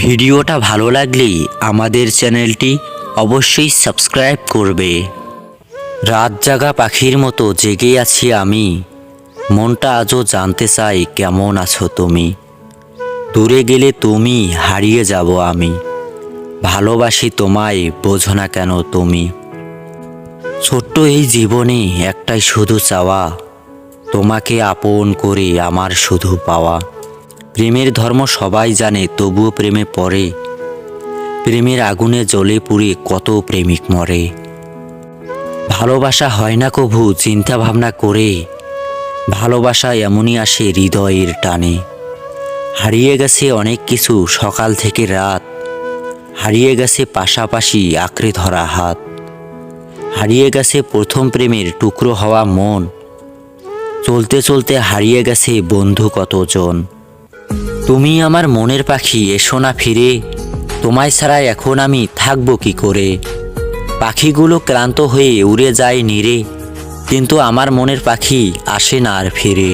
ভিডিওটা ভালো লাগলে আমাদের চ্যানেলটি অবশ্যই সাবস্ক্রাইব করবে। রাত জাগা পাখির মতো জেগে আছি আমি, মনটা আজও জানতে চাই কেমন আছো তুমি। দূরে গেলে তুমি হারিয়ে যাব আমি, ভালোবাসি তোমায় বোঝো না কেন তুমি। ছোট্ট এই জীবনে একটাই শুধু চাওয়া, তোমাকে আপন করে আমার শুধু পাওয়া। প্রেমের ধর্ম সবাই জানে তবুও প্রেমে পড়ে, প্রেমের আগুনে জ্বলে পুড়ে কত প্রেমিক মরে। ভালোবাসা হয় না কভু চিন্তা ভাবনা করে, ভালোবাসা এমনই আসে হৃদয়ের টানে। হারিয়ে গেছে অনেক কিছু সকাল থেকে রাত, হারিয়ে গেছে পাশাপাশি আঁকড়ে ধরা হাত। হারিয়ে গেছে প্রথম প্রেমের টুকরো হওয়া মন, চলতে চলতে হারিয়ে গেছে বন্ধু কতজন। তুমি আমার মনের পাখি এসো না ফিরে, তোমায় ছাড়া এখন আমি থাকবো কি করে। পাখিগুলো ক্লান্ত হয়ে উড়ে যায় নীড়ে, কিন্তু আমার মনের পাখি আসে না আর ফিরে।